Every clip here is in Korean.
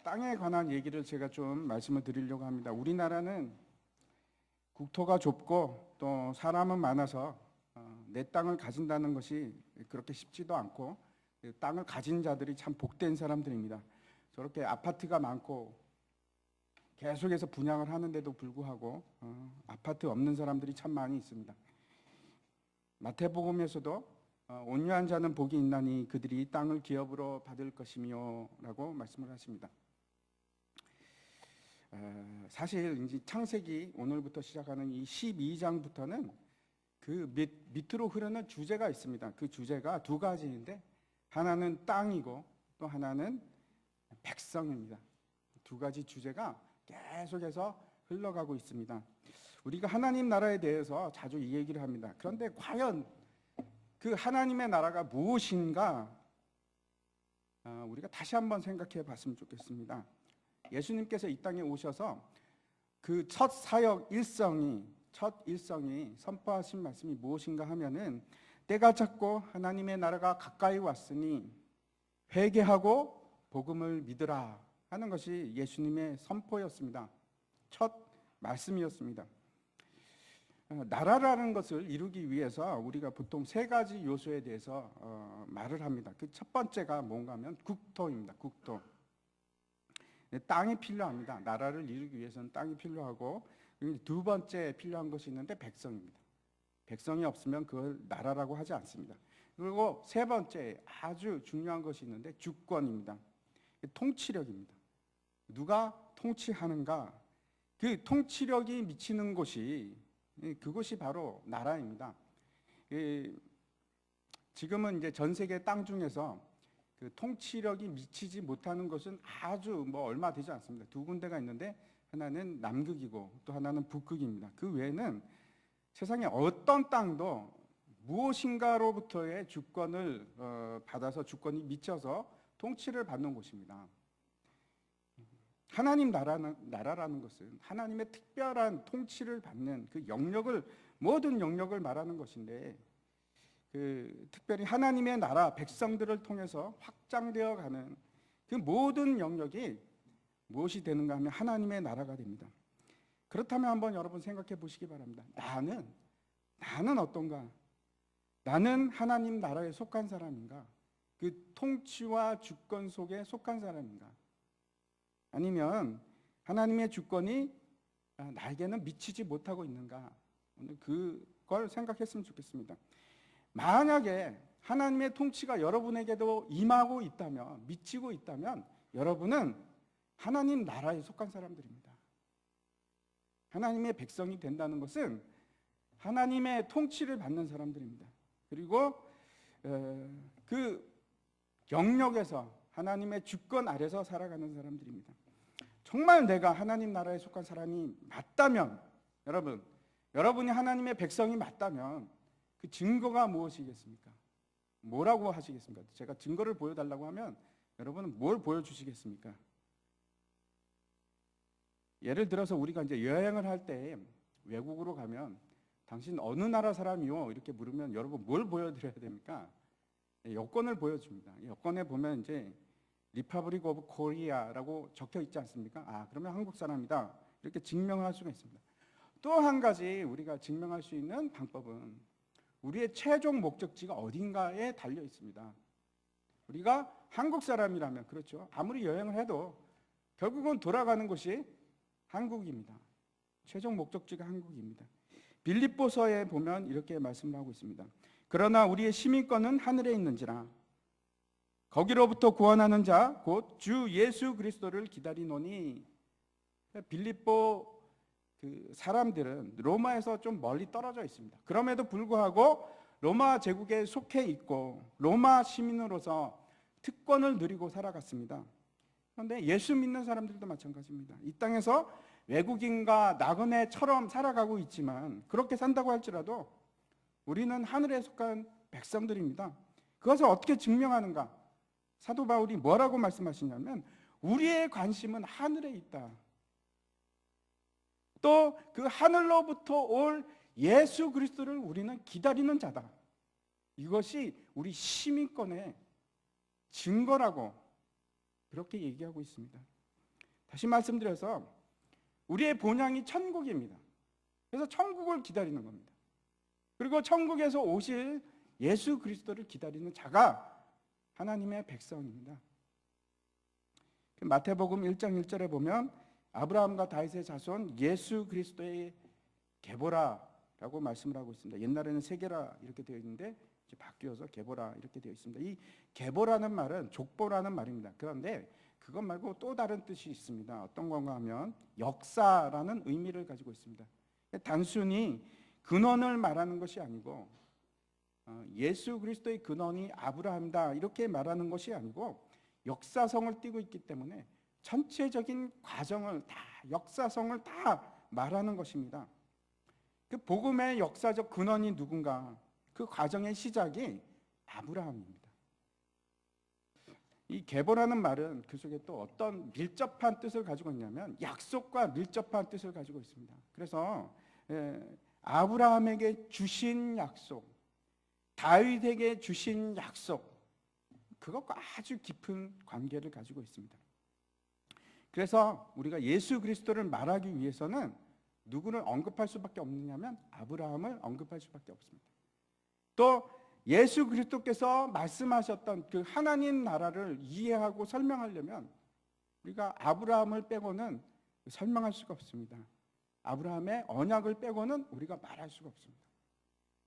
땅에 관한 얘기를 제가 좀 말씀을 드리려고 합니다. 우리나라는 국토가 좁고 또 사람은 많아서 내 땅을 가진다는 것이 그렇게 쉽지도 않고, 땅을 가진 자들이 참 복된 사람들입니다. 저렇게 아파트가 많고 계속해서 분양을 하는데도 불구하고 아파트 없는 사람들이 참 많이 있습니다. 마태복음에서도 온유한 자는 복이 있나니 그들이 땅을 기업으로 받을 것이며 라고 말씀을 하십니다. 사실 이제 창세기 오늘부터 시작하는 이 12장부터는 그 밑으로 흐르는 주제가 있습니다. 그 주제가 두 가지인데, 하나는 땅이고 또 하나는 백성입니다. 두 가지 주제가 계속해서 흘러가고 있습니다. 우리가 하나님 나라에 대해서 자주 이 얘기를 합니다. 그런데 과연 그 하나님의 나라가 무엇인가 우리가 다시 한번 생각해 봤으면 좋겠습니다. 예수님께서 이 땅에 오셔서 그 첫 사역 일성이 선포하신 말씀이 무엇인가 하면은, 때가 찼고 하나님의 나라가 가까이 왔으니 회개하고 복음을 믿으라 하는 것이 예수님의 선포였습니다. 첫 말씀이었습니다. 나라라는 것을 이루기 위해서 우리가 보통 세 가지 요소에 대해서 말을 합니다. 그 첫 번째가 뭔가 하면 국토입니다. 국토. 땅이 필요합니다. 나라를 이루기 위해서는 땅이 필요하고, 두 번째 필요한 것이 있는데 백성입니다. 백성이 없으면 그걸 나라라고 하지 않습니다. 그리고 세 번째 아주 중요한 것이 있는데 주권입니다. 통치력입니다. 누가 통치하는가? 그 통치력이 미치는 곳이, 그것이 바로 나라입니다. 지금은 이제 전 세계 땅 중에서 그 통치력이 미치지 못하는 것은 아주 얼마 되지 않습니다. 두 군데가 있는데, 하나는 남극이고 또 하나는 북극입니다. 그 외에는 세상에 어떤 땅도 무엇인가로부터의 주권을 받아서, 주권이 미쳐서 통치를 받는 곳입니다. 하나님 나라라는 것은 하나님의 특별한 통치를 받는 그 영역을, 모든 영역을 말하는 것인데, 특별히 하나님의 나라 백성들을 통해서 확장되어 가는 그 모든 영역이 무엇이 되는가 하면 하나님의 나라가 됩니다. 그렇다면 한번 여러분 생각해 보시기 바랍니다. 나는 어떤가? 나는 하나님 나라에 속한 사람인가? 그 통치와 주권 속에 속한 사람인가? 아니면 하나님의 주권이 나에게는 미치지 못하고 있는가? 오늘 그걸 생각했으면 좋겠습니다. 만약에 하나님의 통치가 여러분에게도 임하고 있다면, 미치고 있다면, 여러분은 하나님 나라에 속한 사람들입니다. 하나님의 백성이 된다는 것은 하나님의 통치를 받는 사람들입니다. 그리고 그 영역에서 하나님의 주권 아래서 살아가는 사람들입니다. 정말 내가 하나님 나라에 속한 사람이 맞다면, 여러분이 하나님의 백성이 맞다면 그 증거가 무엇이겠습니까? 뭐라고 하시겠습니까? 제가 증거를 보여달라고 하면 여러분은 뭘 보여주시겠습니까? 예를 들어서 우리가 이제 여행을 할 때 외국으로 가면 당신 어느 나라 사람이요? 이렇게 물으면 여러분 뭘 보여드려야 됩니까? 여권을 보여줍니다. 여권에 보면 이제 리퍼블릭 오브 코리아라고 적혀 있지 않습니까? 그러면 한국 사람이다. 이렇게 증명할 수가 있습니다. 또 한 가지 우리가 증명할 수 있는 방법은 우리의 최종 목적지가 어딘가에 달려 있습니다. 우리가 한국 사람이라면, 그렇죠, 아무리 여행을 해도 결국은 돌아가는 곳이 한국입니다. 최종 목적지가 한국입니다. 빌립보서에 보면 이렇게 말씀을 하고 있습니다. 그러나 우리의 시민권은 하늘에 있는지라 거기로부터 구원하는 자 곧 주 예수 그리스도를 기다리노니. 빌립보 그 사람들은 로마에서 좀 멀리 떨어져 있습니다. 그럼에도 불구하고 로마 제국에 속해 있고 로마 시민으로서 특권을 누리고 살아갔습니다. 그런데 예수 믿는 사람들도 마찬가지입니다. 이 땅에서 외국인과 나그네처럼 살아가고 있지만, 그렇게 산다고 할지라도 우리는 하늘에 속한 백성들입니다. 그것을 어떻게 증명하는가? 사도 바울이 뭐라고 말씀하시냐면, 우리의 관심은 하늘에 있다. 또 그 하늘로부터 올 예수 그리스도를 우리는 기다리는 자다. 이것이 우리 시민권의 증거라고 그렇게 얘기하고 있습니다. 다시 말씀드려서 우리의 본향이 천국입니다. 그래서 천국을 기다리는 겁니다. 그리고 천국에서 오실 예수 그리스도를 기다리는 자가 하나님의 백성입니다. 마태복음 1장 1절에 보면 아브라함과 다윗의 자손 예수 그리스도의 계보라라고 말씀을 하고 있습니다. 옛날에는 세계라 이렇게 되어 있는데 이제 바뀌어서 계보라 이렇게 되어 있습니다. 이 계보라는 말은 족보라는 말입니다. 그런데 그것 말고 또 다른 뜻이 있습니다. 어떤 건가 하면 역사라는 의미를 가지고 있습니다. 단순히 근원을 말하는 것이 아니고 예수 그리스도의 근원이 아브라함이다 이렇게 말하는 것이 아니고 역사성을 띠고 있기 때문에 전체적인 과정을 다 역사성을 다 말하는 것입니다. 그 복음의 역사적 근원이 누군가, 그 과정의 시작이 아브라함입니다. 이 계보라는 말은 그 속에 또 어떤 밀접한 뜻을 가지고 있냐면 약속과 밀접한 뜻을 가지고 있습니다. 그래서 아브라함에게 주신 약속, 다윗에게 주신 약속, 그것과 아주 깊은 관계를 가지고 있습니다. 그래서 우리가 예수 그리스도를 말하기 위해서는 누구를 언급할 수밖에 없느냐면 아브라함을 언급할 수밖에 없습니다. 또 예수 그리스도께서 말씀하셨던 그 하나님 나라를 이해하고 설명하려면 우리가 아브라함을 빼고는 설명할 수가 없습니다. 아브라함의 언약을 빼고는 우리가 말할 수가 없습니다.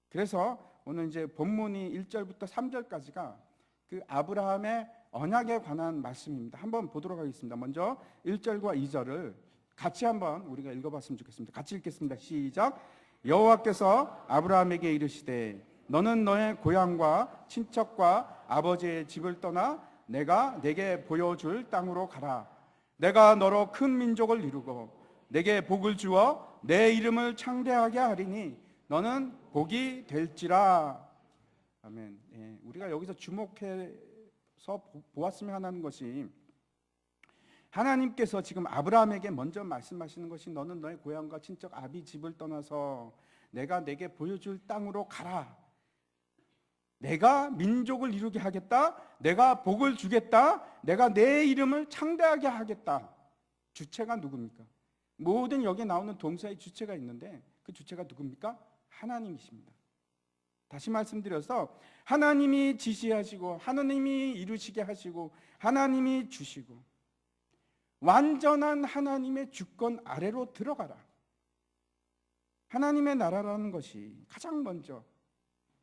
그래서 오늘 이제 본문이 1절부터 3절까지가 그 아브라함의 언약에 관한 말씀입니다. 한번 보도록 하겠습니다. 먼저 1절과 2절을 같이 한번 우리가 읽어봤으면 좋겠습니다. 같이 읽겠습니다. 시작. 여호와께서 아브라함에게 이르시되 너는 너의 고향과 친척과 아버지의 집을 떠나 내가 내게 보여줄 땅으로 가라. 내가 너로 큰 민족을 이루고 내게 복을 주어 내 이름을 창대하게 하리니 너는 복이 될지라. 아멘. 예, 우리가 여기서 주목해서 보았으면 하는 것이 하나님께서 지금 아브라함에게 먼저 말씀하시는 것이 너는 너의 고향과 친척 아비 집을 떠나서 내가 내게 보여줄 땅으로 가라. 내가 민족을 이루게 하겠다. 내가 복을 주겠다. 내가 내 이름을 창대하게 하겠다. 주체가 누굽니까? 모든 여기 나오는 동사의 주체가 있는데 그 주체가 누굽니까? 하나님이십니다. 다시 말씀드려서 하나님이 지시하시고 하나님이 이루시게 하시고 하나님이 주시고 완전한 하나님의 주권 아래로 들어가라. 하나님의 나라라는 것이 가장 먼저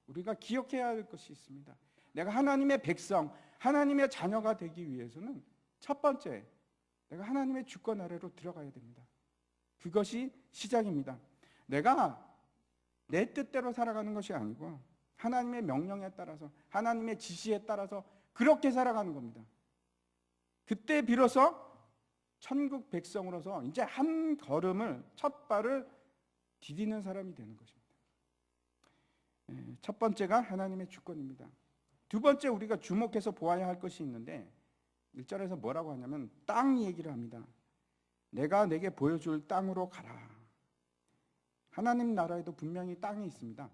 우리가 기억해야 할 것이 있습니다. 내가 하나님의 백성, 하나님의 자녀가 되기 위해서는 첫 번째, 내가 하나님의 주권 아래로 들어가야 됩니다. 그것이 시작입니다. 내가 내 뜻대로 살아가는 것이 아니고 하나님의 명령에 따라서 하나님의 지시에 따라서 그렇게 살아가는 겁니다. 그때 비로소 천국 백성으로서 이제 한 걸음을 첫 발을 디디는 사람이 되는 것입니다. 첫 번째가 하나님의 주권입니다. 두 번째 우리가 주목해서 보아야 할 것이 있는데 1절에서 뭐라고 하냐면 땅 얘기를 합니다. 내가 내게 보여줄 땅으로 가라. 하나님 나라에도 분명히 땅이 있습니다.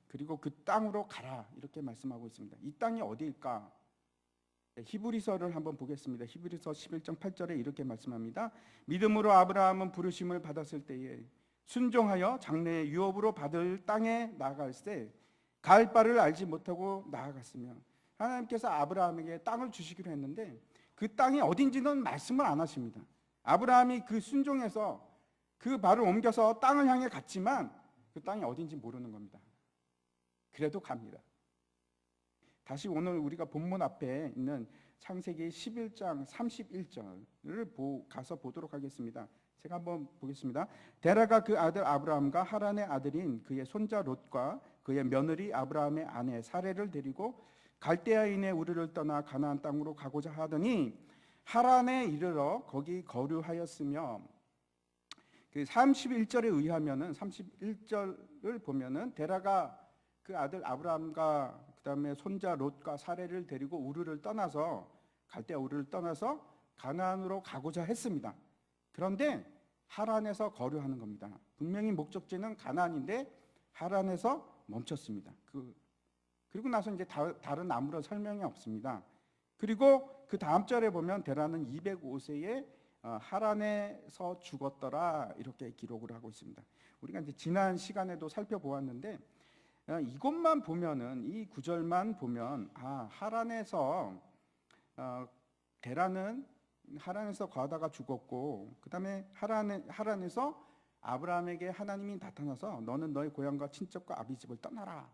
그리고 그 땅으로 가라 이렇게 말씀하고 있습니다. 이 땅이 어디일까? 히브리서를 한번 보겠습니다. 히브리서 11장 8절에 이렇게 말씀합니다. 믿음으로 아브라함은 부르심을 받았을 때에 순종하여 장래의 유업으로 받을 땅에 나아갈새 갈 바를 알지 못하고 나아갔으며 하나님께서 아브라함에게 땅을 주시기로 했는데 그 땅이 어딘지는 말씀을 안 하십니다. 아브라함이 그 순종해서 그 발을 옮겨서 땅을 향해 갔지만 그 땅이 어딘지 모르는 겁니다. 그래도 갑니다. 다시 오늘 우리가 본문 앞에 있는 창세기 11장 31절을 가서 보도록 하겠습니다. 제가 한번 보겠습니다. 데라가 그 아들 아브라함과 하란의 아들인 그의 손자 롯과 그의 며느리 아브라함의 아내 사레를 데리고 갈대아인의 우르를 떠나 가나안 땅으로 가고자 하더니 하란에 이르러 거기 거류하였으며 그 31절에 의하면은 31절을 보면은 데라가 그 아들 아브라함과 그다음에 손자 롯과 사레를 데리고 우르를 떠나서 갈대아 우르를 떠나서 가나안으로 가고자 했습니다. 그런데 하란에서 거류하는 겁니다. 분명히 목적지는 가나안인데 하란에서 멈췄습니다. 그리고 나서 이제 다른 아무런 설명이 없습니다. 그리고 그 다음 절에 보면 데라는 205세에 하란에서 죽었더라 이렇게 기록을 하고 있습니다. 우리가 이제 지난 시간에도 살펴보았는데 이것만 보면은 이 구절만 보면 하란에서 데라는 하란에서 거하다가 죽었고 그다음에 하란에서 아브라함에게 하나님이 나타나서 너는 너의 고향과 친척과 아비집을 떠나라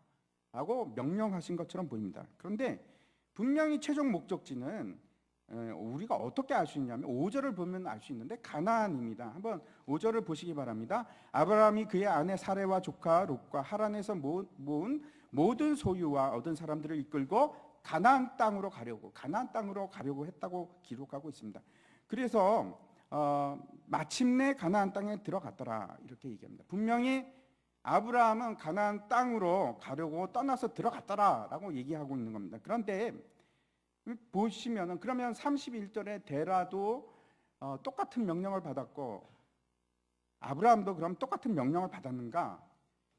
라고 명령하신 것처럼 보입니다. 그런데 분명히 최종 목적지는 우리가 어떻게 알 수 있냐면 5절을 보면 알 수 있는데 가나안입니다. 한번 5절을 보시기 바랍니다. 아브라함이 그의 아내 사레와 조카 롯과 하란에서 모은 모든 소유와 얻은 사람들을 이끌고 가나안 땅으로 가려고 했다고 기록하고 있습니다. 그래서 마침내 가나안 땅에 들어갔더라 이렇게 얘기합니다. 분명히 아브라함은 가나안 땅으로 가려고 떠나서 들어갔더라라고 얘기하고 있는 겁니다. 그런데 보시면은 그러면 31절에 데라도 똑같은 명령을 받았고 아브라함도 그럼 똑같은 명령을 받았는가?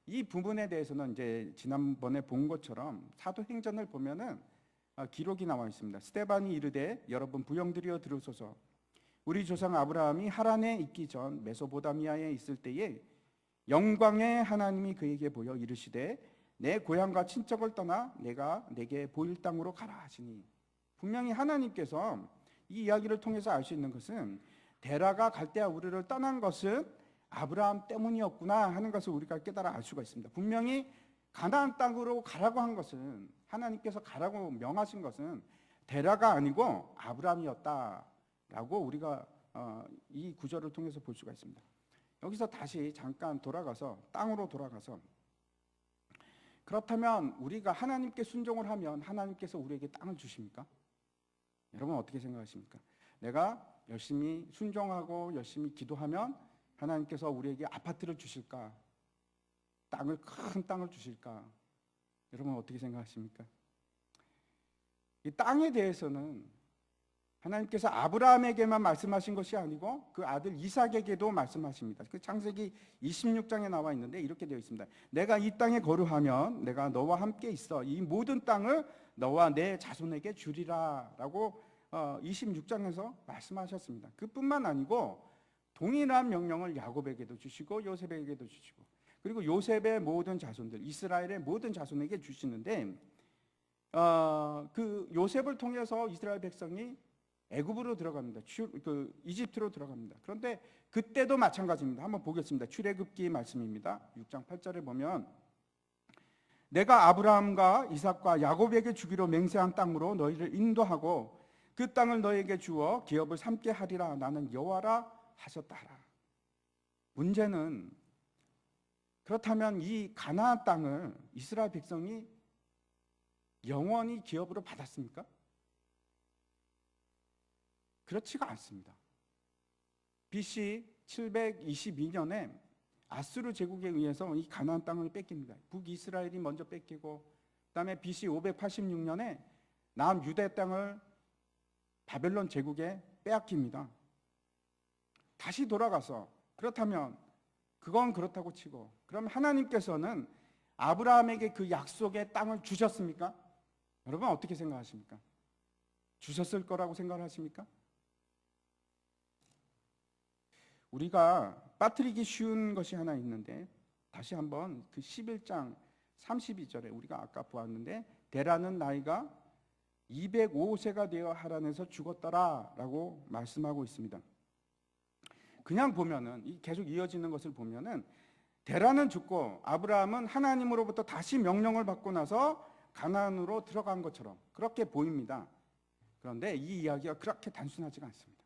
이 부분에 대해서는 이제 지난번에 본 것처럼 사도행전을 보면은 기록이 나와 있습니다. 스데반이 이르되 여러분 부형들이여 들으소서. 우리 조상 아브라함이 하란에 있기 전 메소포타미아에 있을 때에 영광의 하나님이 그에게 보여 이르시되 내 고향과 친척을 떠나 내가 내게 보일 땅으로 가라 하시니, 분명히 하나님께서 이 이야기를 통해서 알 수 있는 것은 데라가 갈대아 우르를 떠난 것은 아브라함 때문이었구나 하는 것을 우리가 깨달아 알 수가 있습니다. 분명히 가나안 땅으로 가라고 한 것은, 하나님께서 가라고 명하신 것은 데라가 아니고 아브라함이었다라고 우리가 이 구절을 통해서 볼 수가 있습니다. 여기서 다시 잠깐 땅으로 돌아가서 그렇다면 우리가 하나님께 순종을 하면 하나님께서 우리에게 땅을 주십니까? 여러분 어떻게 생각하십니까? 내가 열심히 순종하고 열심히 기도하면 하나님께서 우리에게 아파트를 주실까? 큰 땅을 주실까? 여러분 어떻게 생각하십니까? 이 땅에 대해서는 하나님께서 아브라함에게만 말씀하신 것이 아니고 그 아들 이삭에게도 말씀하십니다. 그 창세기 26장에 나와 있는데 이렇게 되어 있습니다. 내가 이 땅에 거류하면 내가 너와 함께 있어 이 모든 땅을 너와 내 자손에게 주리라 라고 26장에서 말씀하셨습니다. 그뿐만 아니고 동일한 명령을 야곱에게도 주시고 요셉에게도 주시고, 그리고 요셉의 모든 자손들, 이스라엘의 모든 자손에게 주시는데 그 요셉을 통해서 이스라엘 백성이 애굽으로 들어갑니다. 이집트로 들어갑니다. 그런데 그때도 마찬가지입니다. 한번 보겠습니다. 출애굽기 말씀입니다. 6장 8절에 보면 내가 아브라함과 이삭과 야곱에게 주기로 맹세한 땅으로 너희를 인도하고 그 땅을 너희에게 주어 기업을 삼게 하리라. 나는 여호와라 하셨다라. 문제는 그렇다면 이 가나안 땅을 이스라엘 백성이 영원히 기업으로 받았습니까? 그렇지가 않습니다. BC 722년에 아수르 제국에 의해서 이 가나안 땅을 뺏깁니다. 북이스라엘이 먼저 뺏기고, 그다음에 BC 586년에 남유대 땅을 바벨론 제국에 빼앗깁니다. 다시 돌아가서 그렇다면 그건 그렇다고 치고, 그럼 하나님께서는 아브라함에게 그 약속의 땅을 주셨습니까? 여러분 어떻게 생각하십니까? 주셨을 거라고 생각하십니까? 우리가 빠뜨리기 쉬운 것이 하나 있는데, 다시 한번 그 11장 32절에 우리가 아까 보았는데 데라는 나이가 205세가 되어 하란에서 죽었더라 라고 말씀하고 있습니다. 그냥 보면은 계속 이어지는 것을 보면은 데라는 죽고 아브라함은 하나님으로부터 다시 명령을 받고 나서 가나안으로 들어간 것처럼 그렇게 보입니다. 그런데 이 이야기가 그렇게 단순하지가 않습니다.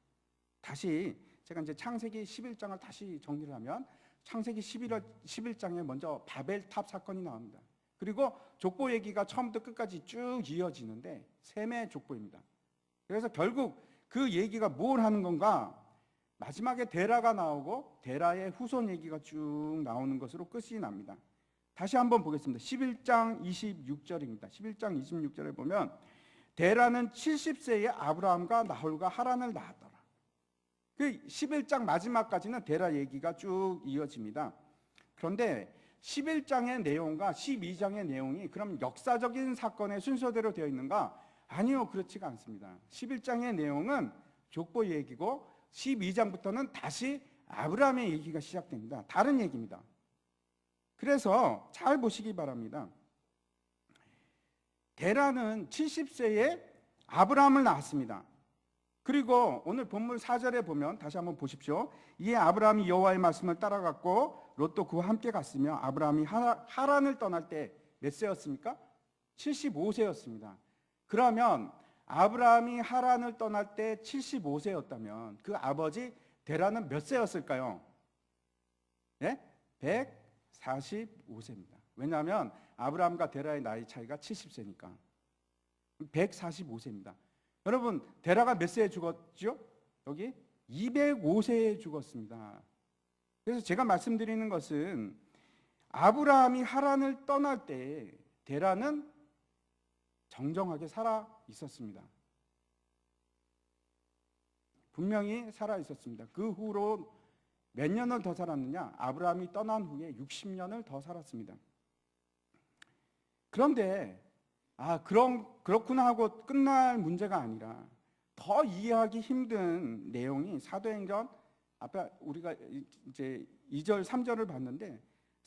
다시 제가 이제 창세기 11장을 다시 정리를 하면 창세기 11장에 먼저 바벨탑 사건이 나옵니다. 그리고 족보 얘기가 처음부터 끝까지 쭉 이어지는데 셈의 족보입니다. 그래서 결국 그 얘기가 뭘 하는 건가? 마지막에 데라가 나오고 데라의 후손 얘기가 쭉 나오는 것으로 끝이 납니다. 다시 한번 보겠습니다. 11장 26절입니다. 11장 26절에 보면 데라는 70세에 아브라함과 나홀과 하란을 낳았더라. 그 11장 마지막까지는 데라 얘기가 쭉 이어집니다. 그런데 11장의 내용과 12장의 내용이 그럼 역사적인 사건의 순서대로 되어 있는가? 아니요, 그렇지가 않습니다. 11장의 내용은 족보 얘기고 12장부터는 다시 아브라함의 얘기가 시작됩니다. 다른 얘기입니다. 그래서 잘 보시기 바랍니다. 데라는 70세에 아브라함을 낳았습니다. 그리고 오늘 본문 4절에 보면 다시 한번 보십시오. 이에 아브라함이 여호와의 말씀을 따라갔고 롯도 그와 함께 갔으며 아브라함이 하란을 떠날 때 몇 세였습니까? 75세였습니다. 그러면 아브라함이 하란을 떠날 때 75세였다면 그 아버지 데라는 몇 세였을까요? 예? 145세입니다. 왜냐하면 아브라함과 데라의 나이 차이가 70세니까 145세입니다. 여러분, 데라가 몇 세에 죽었죠? 여기 205세에 죽었습니다. 그래서 제가 말씀드리는 것은 아브라함이 하란을 떠날 때 데라는 정정하게 살아 있었습니다. 분명히 살아 있었습니다. 그 후로 몇 년을 더 살았느냐? 아브라함이 떠난 후에 60년을 더 살았습니다. 그런데 그렇구나 하고 끝날 문제가 아니라 더 이해하기 힘든 내용이 사도행전 앞에 우리가 이제 2절, 3절을 봤는데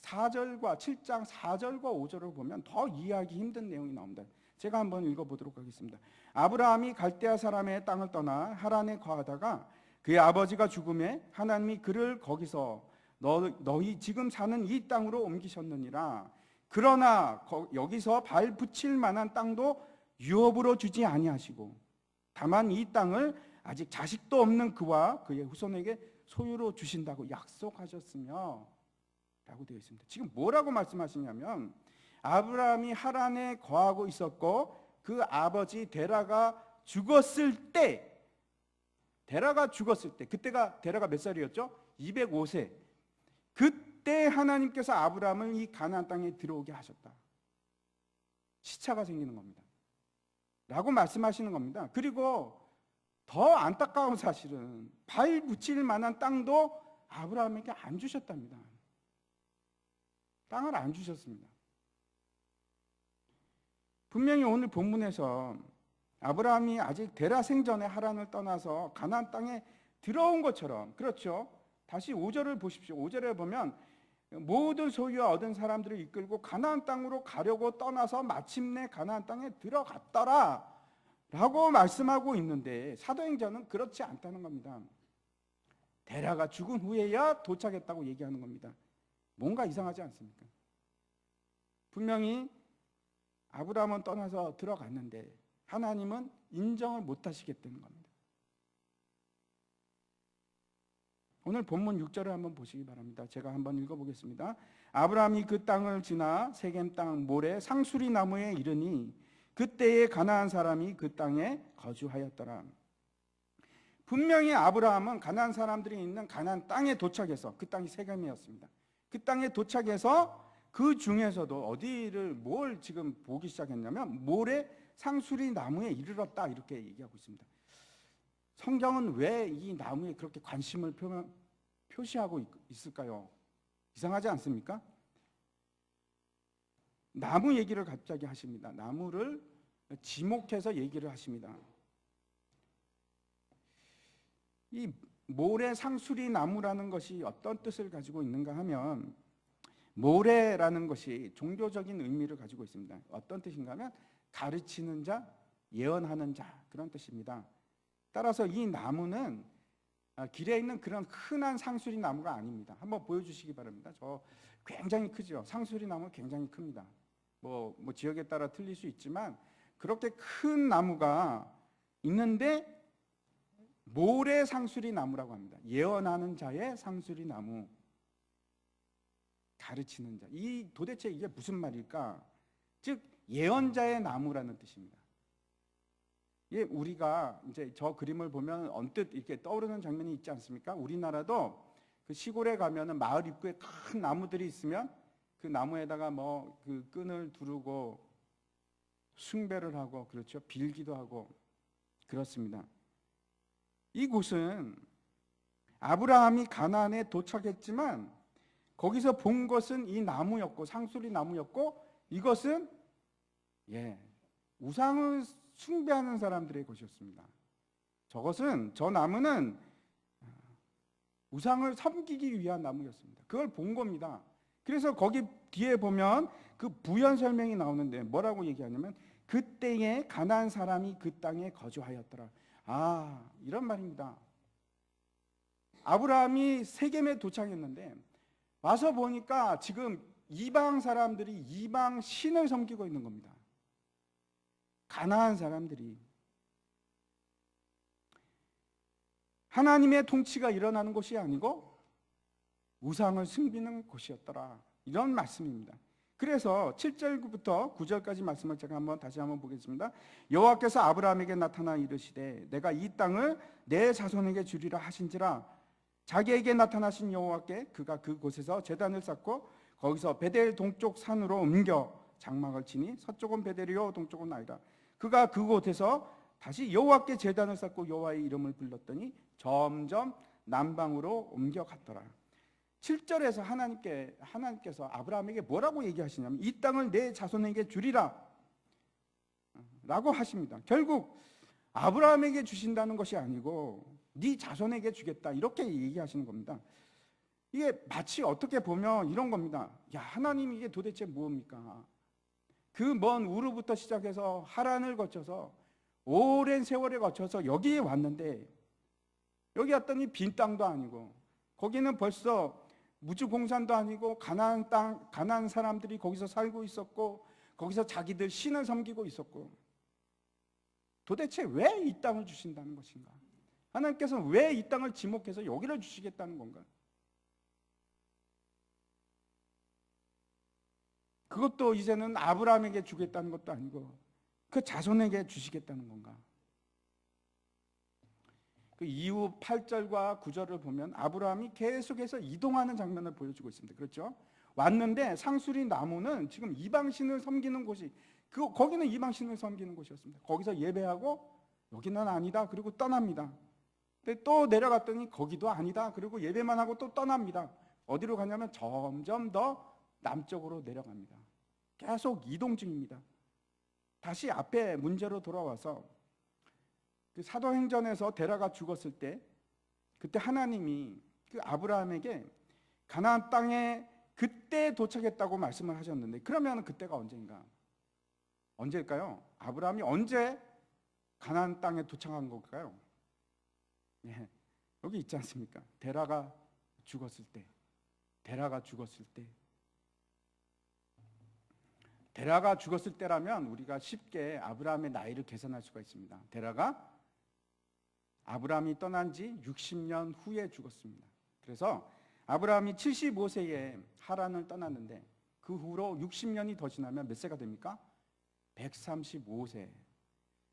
4절과 7장 4절과 5절을 보면 더 이해하기 힘든 내용이 나옵니다. 제가 한번 읽어보도록 하겠습니다. 아브라함이 갈대아 사람의 땅을 떠나 하란에 거하다가 그의 아버지가 죽음에 하나님이 그를 거기서 너희 지금 사는 이 땅으로 옮기셨느니라. 그러나 여기서 발 붙일 만한 땅도 유업으로 주지 아니하시고 다만 이 땅을 아직 자식도 없는 그와 그의 후손에게 소유로 주신다고 약속하셨으며 라고 되어 있습니다. 지금 뭐라고 말씀하시냐면 아브라함이 하란에 거하고 있었고 그 아버지 데라가 죽었을 때 그때가 데라가 몇 살이었죠? 205세. 그때 하나님께서 아브라함을 이 가나안 땅에 들어오게 하셨다. 시차가 생기는 겁니다. 라고 말씀하시는 겁니다. 그리고 더 안타까운 사실은 발 붙일 만한 땅도 아브라함에게 안 주셨답니다. 땅을 안 주셨습니다. 분명히 오늘 본문에서 아브라함이 아직 데라 생전에 하란을 떠나서 가나안 땅에 들어온 것처럼, 그렇죠? 다시 5절을 보십시오. 5절에 보면 모든 소유와 얻은 사람들을 이끌고 가나안 땅으로 가려고 떠나서 마침내 가나안 땅에 들어갔더라 라고 말씀하고 있는데 사도행전은 그렇지 않다는 겁니다. 데라가 죽은 후에야 도착했다고 얘기하는 겁니다. 뭔가 이상하지 않습니까? 분명히 아브라함은 떠나서 들어갔는데 하나님은 인정을 못 하시겠다는 겁니다. 오늘 본문 6절을 한번 보시기 바랍니다. 제가 한번 읽어보겠습니다. 아브라함이 그 땅을 지나 세겜 땅 모래 상수리 나무에 이르니 그때에 가나안 사람이 그 땅에 거주하였더라. 분명히 아브라함은 가나안 사람들이 있는 가나안 땅에 도착해서, 그 땅이 세겜이었습니다. 그 땅에 도착해서 그 중에서도 뭘 지금 보기 시작했냐면 모래 상수리 나무에 이르렀다 이렇게 얘기하고 있습니다. 성경은 왜 이 나무에 그렇게 관심을 표시하고 있을까요? 이상하지 않습니까? 나무 얘기를 갑자기 하십니다. 나무를 지목해서 얘기를 하십니다. 이 모래 상수리 나무라는 것이 어떤 뜻을 가지고 있는가 하면 모래라는 것이 종교적인 의미를 가지고 있습니다. 어떤 뜻인가 하면 가르치는 자, 예언하는 자, 그런 뜻입니다. 따라서 이 나무는 길에 있는 그런 흔한 상수리 나무가 아닙니다. 한번 보여주시기 바랍니다. 저 굉장히 크죠. 상수리 나무 굉장히 큽니다. 뭐 지역에 따라 틀릴 수 있지만 그렇게 큰 나무가 있는데 모래 상수리 나무라고 합니다. 예언하는 자의 상수리 나무, 가르치는 자. 도대체 이게 무슨 말일까? 즉 예언자의 나무라는 뜻입니다. 예, 우리가 이제 저 그림을 보면 언뜻 이렇게 떠오르는 장면이 있지 않습니까? 우리나라도 그 시골에 가면은 마을 입구에 큰 나무들이 있으면 그 나무에다가 그 끈을 두르고 숭배를 하고, 그렇죠? 빌기도 하고 그렇습니다. 이곳은 아브라함이 가나안에 도착했지만 거기서 본 것은 이 나무였고, 상수리 나무였고, 이것은 우상을 숭배하는 사람들의 것이었습니다. 저것은 저 나무는 우상을 섬기기 위한 나무였습니다. 그걸 본 겁니다. 그래서 거기 뒤에 보면 그 부연 설명이 나오는데 뭐라고 얘기하냐면 그때에 가나안 사람이 그 땅에 거주하였더라. 이런 말입니다. 아브라함이 세겜에 도착했는데 와서 보니까 지금 이방 사람들이 이방 신을 섬기고 있는 겁니다. 가나안 사람들이. 하나님의 통치가 일어나는 곳이 아니고 우상을 섬기는 곳이었더라. 이런 말씀입니다. 그래서 7절부터 9절까지 말씀을 제가 다시 한번 보겠습니다. 여호와께서 아브라함에게 나타나 이르시되 내가 이 땅을 내 자손에게 주리라 하신지라. 자기에게 나타나신 여호와께 그가 그곳에서 제단을 쌓고 거기서 베델 동쪽 산으로 옮겨 장막을 치니 서쪽은 베델이요 동쪽은 아이라. 그가 그곳에서 다시 여호와께 제단을 쌓고 여호와의 이름을 불렀더니 점점 남방으로 옮겨갔더라. 7절에서 하나님께서 아브라함에게 뭐라고 얘기하시냐면 이 땅을 내 자손에게 주리라 라고 하십니다. 결국 아브라함에게 주신다는 것이 아니고 네 자손에게 주겠다 이렇게 얘기하시는 겁니다. 이게 마치 어떻게 보면 이런 겁니다. 하나님 이게 도대체 뭡니까? 그 먼 우르부터 시작해서 하란을 거쳐서 오랜 세월에 거쳐서 여기에 왔는데 여기 왔더니 빈 땅도 아니고 거기는 벌써 무주공산도 아니고 가나안 땅, 가나안 사람들이 거기서 살고 있었고 거기서 자기들 신을 섬기고 있었고 도대체 왜 이 땅을 주신다는 것인가? 하나님께서는 왜 이 땅을 지목해서 여기를 주시겠다는 건가? 그것도 이제는 아브라함에게 주겠다는 것도 아니고 그 자손에게 주시겠다는 건가? 그 이후 8절과 9절을 보면 아브라함이 계속해서 이동하는 장면을 보여주고 있습니다. 그렇죠? 왔는데 상수리 나무는 지금 이방신을 섬기는 곳이 거기는 이방신을 섬기는 곳이었습니다. 거기서 예배하고 여기는 아니다. 그리고 떠납니다. 근데 또 내려갔더니 거기도 아니다. 그리고 예배만 하고 또 떠납니다. 어디로 가냐면 점점 더 남쪽으로 내려갑니다. 계속 이동 중입니다. 다시 앞에 문제로 돌아와서 그 사도행전에서 데라가 죽었을 때 그때 하나님이 그 아브라함에게 가나안 땅에 그때 도착했다고 말씀을 하셨는데 그러면 그때가 언제인가? 언제일까요? 아브라함이 언제 가나안 땅에 도착한 걸까요? 여기 있지 않습니까? 데라가 죽었을 때. 데라가 죽었을 때. 데라가 죽었을 때라면 우리가 쉽게 아브라함의 나이를 계산할 수가 있습니다. 데라가 아브라함이 떠난 지 60년 후에 죽었습니다. 그래서 아브라함이 75세에 하란을 떠났는데 그 후로 60년이 더 지나면 몇 세가 됩니까? 135세.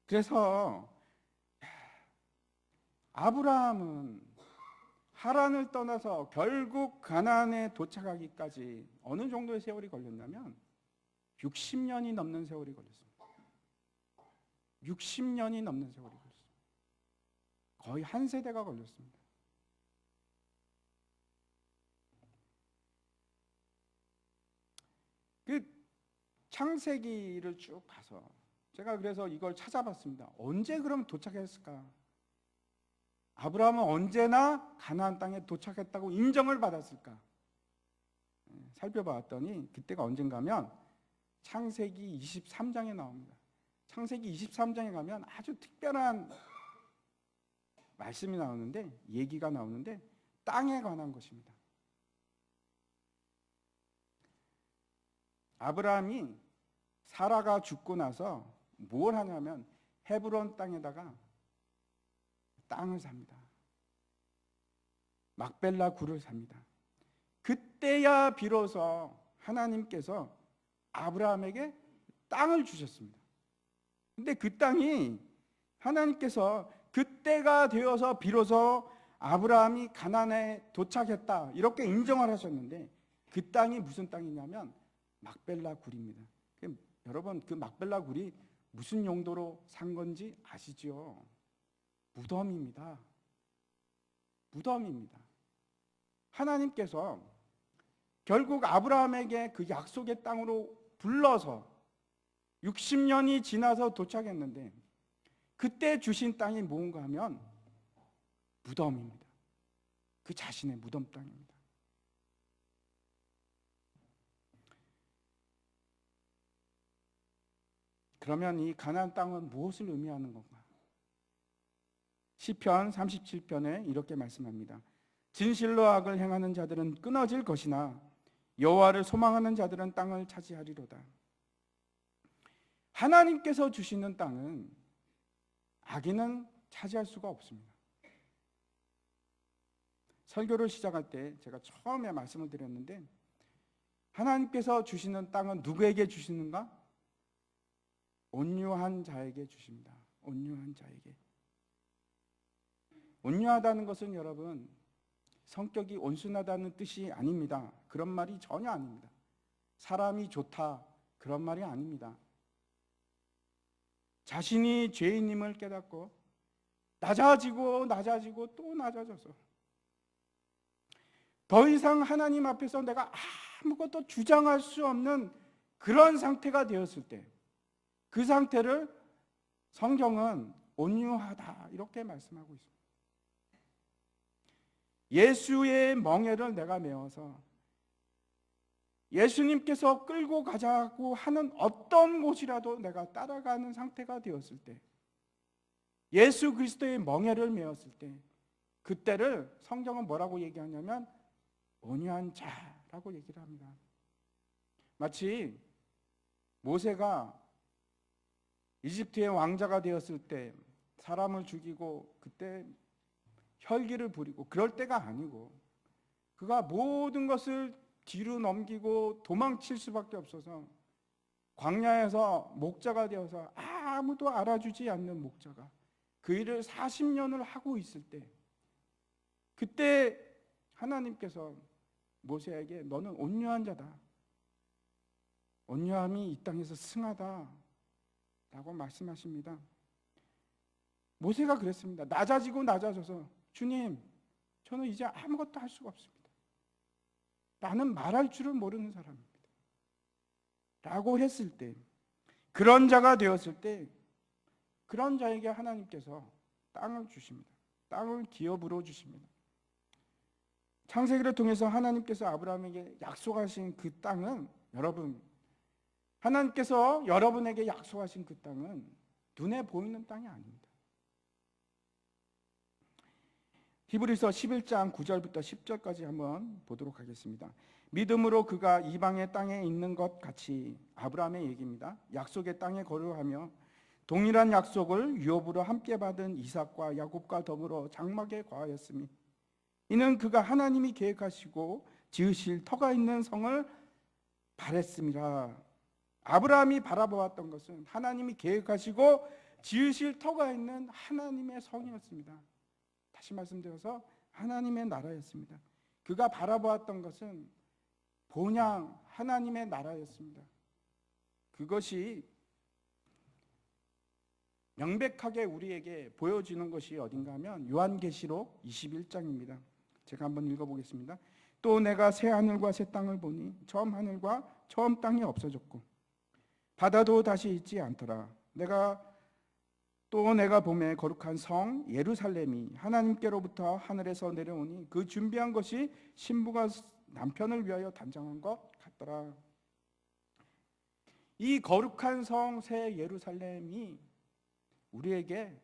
그래서 아브라함은 하란을 떠나서 결국 가나안에 도착하기까지 어느 정도의 세월이 걸렸냐면 60년이 넘는 세월이 걸렸습니다. 60년이 넘는 세월이 걸렸습니다. 거의 한 세대가 걸렸습니다. 그 창세기를 쭉 봐서 제가 그래서 이걸 찾아봤습니다. 언제 그럼 도착했을까? 아브라함은 언제나 가나안 땅에 도착했다고 인정을 받았을까? 살펴봤더니 그때가 언젠가면 창세기 23장에 나옵니다. 창세기 23장에 가면 아주 특별한 말씀이 나오는데 얘기가 나오는데 땅에 관한 것입니다. 아브라함이 사라가 죽고 나서 뭘 하냐면 헤브론 땅에다가 땅을 삽니다. 막벨라 굴을 삽니다. 그때야 비로소 하나님께서 아브라함에게 땅을 주셨습니다. 근데 그 땅이 하나님께서 그때가 되어서 비로소 아브라함이 가나안에 도착했다 이렇게 인정을 하셨는데 그 땅이 무슨 땅이냐면 막벨라 굴입니다. 여러분 그 막벨라 굴이 무슨 용도로 산 건지 아시죠? 무덤입니다. 무덤입니다. 하나님께서 결국 아브라함에게 그 약속의 땅으로 불러서 60년이 지나서 도착했는데 그때 주신 땅이 무엇인가 하면 무덤입니다. 그 자신의 무덤 땅입니다. 그러면 이 가나안 땅은 무엇을 의미하는 건가? 시편 37편에 이렇게 말씀합니다. 진실로 악을 행하는 자들은 끊어질 것이나 여호와를 소망하는 자들은 땅을 차지하리로다. 하나님께서 주시는 땅은 악인은 차지할 수가 없습니다. 설교를 시작할 때 제가 처음에 말씀을 드렸는데, 하나님께서 주시는 땅은 누구에게 주시는가? 온유한 자에게 주십니다. 온유한 자에게. 온유하다는 것은 여러분 성격이 온순하다는 뜻이 아닙니다. 그런 말이 전혀 아닙니다. 사람이 좋다 그런 말이 아닙니다. 자신이 죄인임을 깨닫고 낮아지고 또 낮아져서 더 이상 하나님 앞에서 내가 아무것도 주장할 수 없는 그런 상태가 되었을 때, 그 상태를 성경은 온유하다 이렇게 말씀하고 있습니다. 예수의 멍에를 내가 메어서 예수님께서 끌고 가자고 하는 어떤 곳이라도 내가 따라가는 상태가 되었을 때, 예수 그리스도의 멍에를 메었을 때, 그때를 성경은 뭐라고 얘기하냐면 온유한 자라고 얘기를 합니다. 마치 모세가 이집트의 왕자가 되었을 때 사람을 죽이고 그때 혈기를 부리고 그럴 때가 아니고, 그가 모든 것을 뒤로 넘기고 도망칠 수밖에 없어서 광야에서 목자가 되어서 아무도 알아주지 않는 목자가 그 일을 40년을 하고 있을 때, 그때 하나님께서 모세에게 너는 온유한 자다, 온유함이 이 땅에서 승하다 라고 말씀하십니다. 모세가 그랬습니다. 낮아져서 주님, 저는 이제 아무것도 할 수가 없습니다. 나는 말할 줄을 모르는 사람입니다 라고 했을 때, 그런 자가 되었을 때 그런 자에게 하나님께서 땅을 주십니다. 땅을 기업으로 주십니다. 창세기를 통해서 하나님께서 아브라함에게 약속하신 그 땅은, 여러분, 하나님께서 여러분에게 약속하신 그 땅은 눈에 보이는 땅이 아닙니다. 히브리서 11장 9절부터 10절까지 한번 보도록 하겠습니다. 믿음으로 그가 이방의 땅에 있는 것 같이, 아브라함의 얘기입니다. 약속의 땅에 거류하며 동일한 약속을 유업으로 함께 받은 이삭과 야곱과 더불어 장막에 거하였으니, 이는 그가 하나님이 계획하시고 지으실 터가 있는 성을 바랬음이라. 아브라함이 바라보았던 것은 하나님이 계획하시고 지으실 터가 있는 하나님의 성이었습니다. 다시 말씀드려서 하나님의 나라였습니다. 그가 바라보았던 것은 본향 하나님의 나라였습니다. 그것이 명백하게 우리에게 보여지는 것이 어딘가 하면 요한계시록 21장입니다. 제가 한번 읽어보겠습니다. 또 내가 새 하늘과 새 땅을 보니 처음 하늘과 처음 땅이 없어졌고 바다도 다시 있지 않더라. 내가 봄에 거룩한 성 예루살렘이 하나님께로부터 하늘에서 내려오니 그 준비한 것이 신부가 남편을 위하여 단장한 것 같더라. 이 거룩한 성 새 예루살렘이 우리에게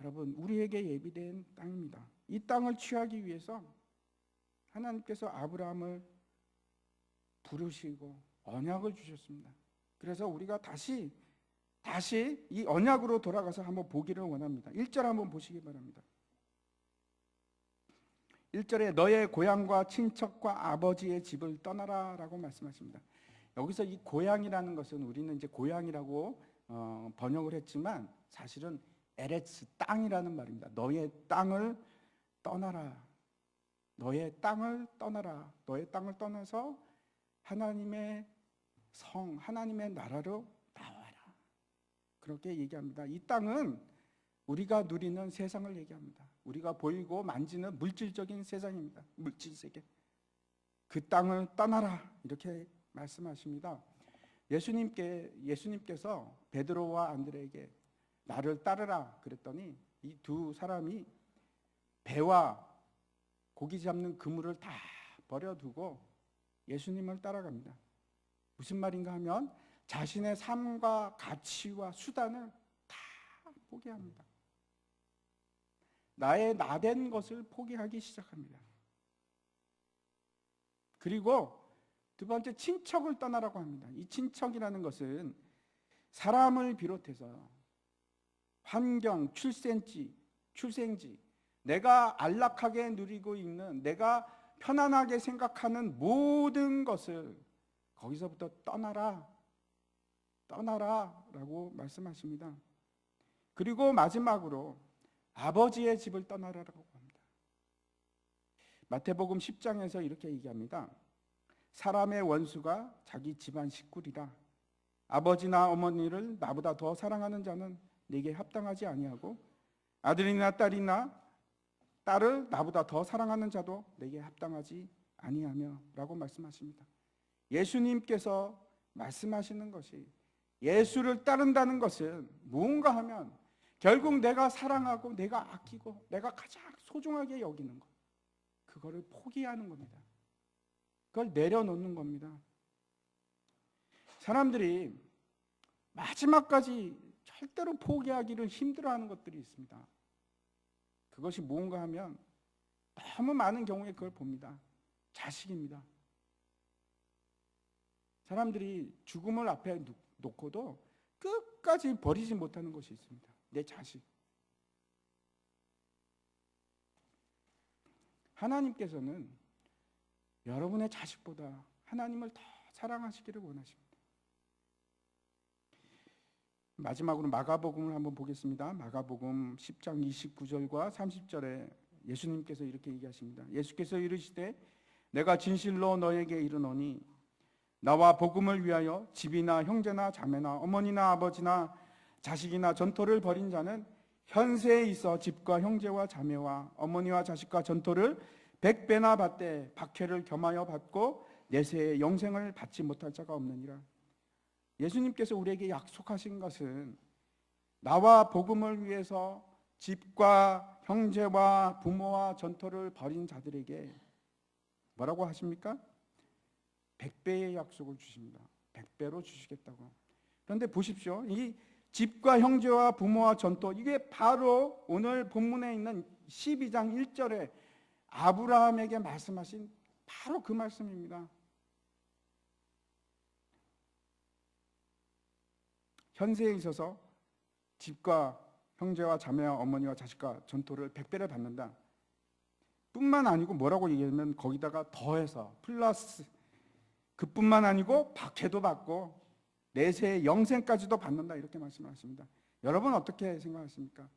예비된 땅입니다. 이 땅을 취하기 위해서 하나님께서 아브라함을 부르시고 언약을 주셨습니다. 그래서 우리가 다시 이 언약으로 돌아가서 한번 보기를 원합니다. 1절 한번 보시기 바랍니다. 1절에 너의 고향과 친척과 아버지의 집을 떠나라 라고 말씀하십니다. 여기서 이 고향이라는 것은 우리는 이제 고향이라고 번역을 했지만 사실은 에레츠, 땅이라는 말입니다. 너의 땅을 떠나라. 너의 땅을 떠나라. 너의 땅을 떠나서 하나님의 성, 하나님의 나라로 나와라. 그렇게 얘기합니다. 이 땅은 우리가 누리는 세상을 얘기합니다. 우리가 보이고 만지는 물질적인 세상입니다. 물질세계. 그 땅을 떠나라 이렇게 말씀하십니다. 예수님께서 베드로와 안드레에게 나를 따르라 그랬더니 이 두 사람이 배와 고기 잡는 그물을 다 버려두고 예수님을 따라갑니다. 무슨 말인가 하면 자신의 삶과 가치와 수단을 다 포기합니다. 나의 나된 것을 포기하기 시작합니다. 그리고 두 번째, 친척을 떠나라고 합니다. 이 친척이라는 것은 사람을 비롯해서 환경, 출생지, 내가 안락하게 누리고 있는, 내가 편안하게 생각하는 모든 것을 거기서부터 떠나라라고 말씀하십니다. 그리고 마지막으로 아버지의 집을 떠나라라고 합니다. 마태복음 10장에서 이렇게 얘기합니다. 사람의 원수가 자기 집안 식구리라. 아버지나 어머니를 나보다 더 사랑하는 자는 내게 합당하지 아니하고 아들이나 딸을 나보다 더 사랑하는 자도 내게 합당하지 아니하며 라고 말씀하십니다. 예수님께서 말씀하시는 것이, 예수를 따른다는 것은 무언가 하면 결국 내가 사랑하고 내가 아끼고 내가 가장 소중하게 여기는 것, 그거를 포기하는 겁니다. 그걸 내려놓는 겁니다. 사람들이 마지막까지 절대로 포기하기를 힘들어하는 것들이 있습니다. 그것이 무언가 하면 너무 많은 경우에 그걸 봅니다. 자식입니다. 사람들이 죽음을 앞에 놓고도 끝까지 버리지 못하는 것이 있습니다. 내 자식. 하나님께서는 여러분의 자식보다 하나님을 더 사랑하시기를 원하십니다. 마지막으로 마가복음을 한번 보겠습니다. 마가복음 10장 29절과 30절에 예수님께서 이렇게 얘기하십니다. 예수께서 이르시되 내가 진실로 너에게 이르노니 나와 복음을 위하여 집이나 형제나 자매나 어머니나 아버지나 자식이나 전토를 벌인 자는 현세에 있어 집과 형제와 자매와 어머니와 자식과 전토를 100배나 받되 박해를 겸하여 받고 내세에 영생을 받지 못할 자가 없느니라. 예수님께서 우리에게 약속하신 것은 나와 복음을 위해서 집과 형제와 부모와 전토를 벌인 자들에게 뭐라고 하십니까? 100배의 약속을 주십니다. 100배로 주시겠다고. 그런데 보십시오. 이 집과 형제와 부모와 전토, 이게 바로 오늘 본문에 있는 12장 1절에 아브라함에게 말씀하신 바로 그 말씀입니다. 현세에 있어서 집과 형제와 자매와 어머니와 자식과 전토를 100배를 받는다. 뿐만 아니고 뭐라고 얘기하면 거기다가 더해서 플러스, 그뿐만 아니고 박해도 받고 내세의 영생까지도 받는다, 이렇게 말씀하십니다. 여러분 어떻게 생각하십니까?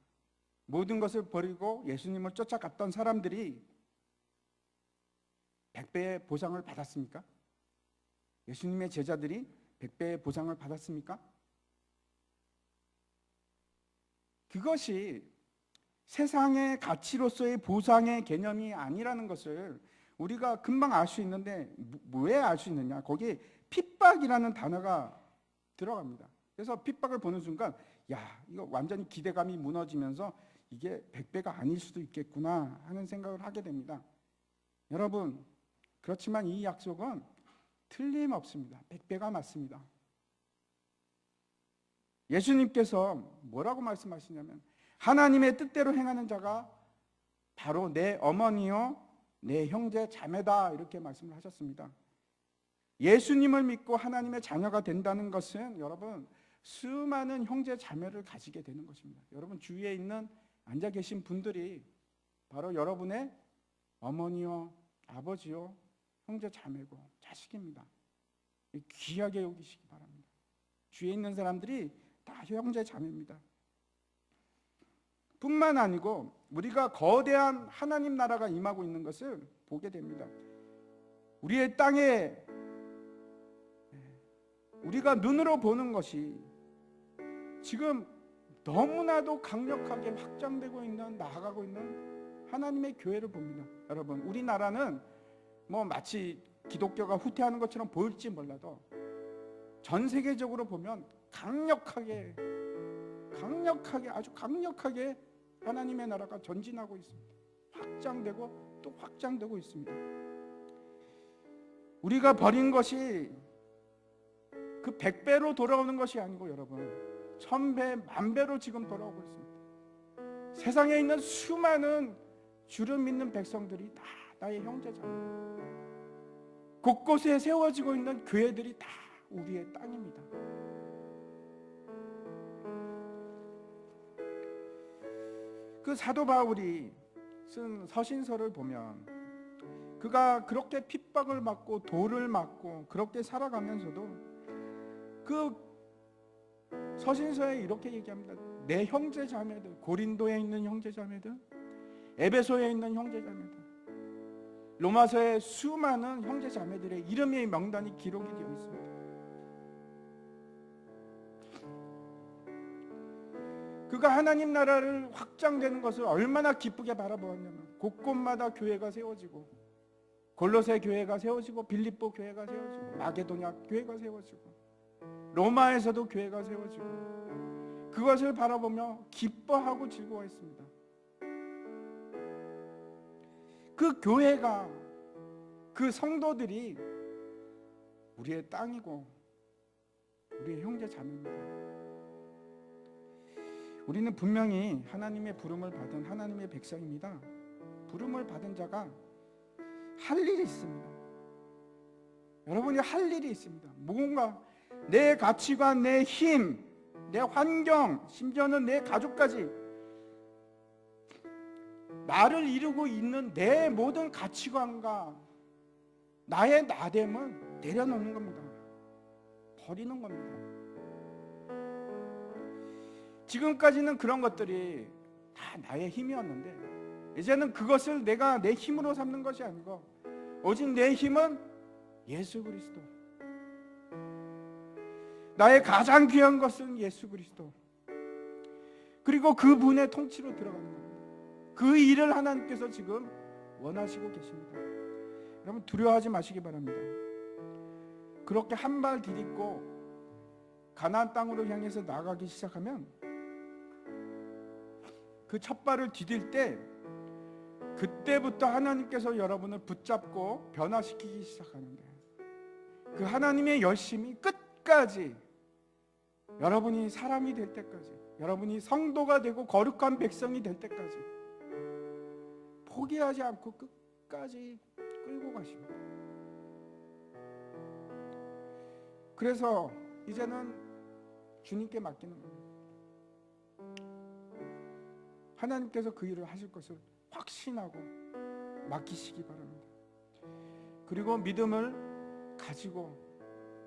모든 것을 버리고 예수님을 쫓아갔던 사람들이 100배의 보상을 받았습니까? 예수님의 제자들이 100배의 보상을 받았습니까? 그것이 세상의 가치로서의 보상의 개념이 아니라는 것을 우리가 금방 알 수 있는데, 왜 알 수 있느냐? 거기에 핍박이라는 단어가 들어갑니다. 그래서 핍박을 보는 순간 이거 완전히 기대감이 무너지면서 이게 100배가 아닐 수도 있겠구나 하는 생각을 하게 됩니다. 여러분, 그렇지만 이 약속은 틀림없습니다. 100배가 맞습니다. 예수님께서 뭐라고 말씀하시냐면 하나님의 뜻대로 행하는 자가 바로 내 어머니요 내 형제 자매다, 이렇게 말씀을 하셨습니다. 예수님을 믿고 하나님의 자녀가 된다는 것은 여러분 수많은 형제 자매를 가지게 되는 것입니다. 여러분 주위에 있는 앉아 계신 분들이 바로 여러분의 어머니요 아버지요 형제 자매고 자식입니다. 귀하게 여기시기 바랍니다. 주위에 있는 사람들이 다 형제 자매입니다. 뿐만 아니고 우리가 거대한 하나님 나라가 임하고 있는 것을 보게 됩니다. 우리의 땅에 우리가 눈으로 보는 것이 지금 너무나도 강력하게 확장되고 있는, 나아가고 있는 하나님의 교회를 봅니다. 여러분, 우리나라는 마치 기독교가 후퇴하는 것처럼 보일지 몰라도 전 세계적으로 보면 강력하게 강력하게, 아주 강력하게 하나님의 나라가 전진하고 있습니다. 확장되고 또 확장되고 있습니다. 우리가 버린 것이 그 100배로 돌아오는 것이 아니고 여러분 1000배, 10,000배로 지금 돌아오고 있습니다. 세상에 있는 수많은 주를 믿는 백성들이 다 나의 형제자매, 곳곳에 세워지고 있는 교회들이 다 우리의 땅입니다. 그 사도 바울이 쓴 서신서를 보면 그가 그렇게 핍박을 받고 돌을 맞고 그렇게 살아가면서도 그 서신서에 이렇게 얘기합니다. 내 형제 자매들, 고린도에 있는 형제 자매들, 에베소에 있는 형제 자매들, 로마서에 수많은 형제 자매들의 이름의 명단이 기록이 되어 있습니다. 그가 하나님 나라를 확장되는 것을 얼마나 기쁘게 바라보았냐면 곳곳마다 교회가 세워지고, 골로새 교회가 세워지고, 빌립보 교회가 세워지고, 마게도냐 교회가 세워지고, 로마에서도 교회가 세워지고, 그것을 바라보며 기뻐하고 즐거워했습니다. 그 교회가, 그 성도들이 우리의 땅이고 우리의 형제 자매입니다. 우리는 분명히 하나님의 부름을 받은 하나님의 백성입니다. 부름을 받은 자가 할 일이 있습니다. 여러분이 할 일이 있습니다. 뭔가 내 가치관, 내 힘, 내 환경, 심지어는 내 가족까지, 나를 이루고 있는 내 모든 가치관과 나의 나됨은 내려놓는 겁니다. 버리는 겁니다. 지금까지는 그런 것들이 다 나의 힘이었는데 이제는 그것을 내가 내 힘으로 삼는 것이 아니고 오직 내 힘은 예수 그리스도, 나의 가장 귀한 것은 예수 그리스도, 그리고 그분의 통치로 들어가는 겁니다. 그 일을 하나님께서 지금 원하시고 계십니다. 여러분 두려워하지 마시기 바랍니다. 그렇게 한 발 디딛고 가나안 땅으로 향해서 나가기 시작하면 그 첫 발을 디딜 때 그때부터 하나님께서 여러분을 붙잡고 변화시키기 시작하는데, 그 하나님의 열심이 끝까지, 여러분이 사람이 될 때까지, 여러분이 성도가 되고 거룩한 백성이 될 때까지 포기하지 않고 끝까지 끌고 가십니다. 그래서 이제는 주님께 맡기는 겁니다. 하나님께서 그 일을 하실 것을 확신하고 맡기시기 바랍니다. 그리고 믿음을 가지고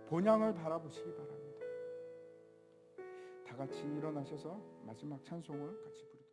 본향을 바라보시기 바랍니다. 다 같이 일어나셔서 마지막 찬송을 같이 부르겠습니다.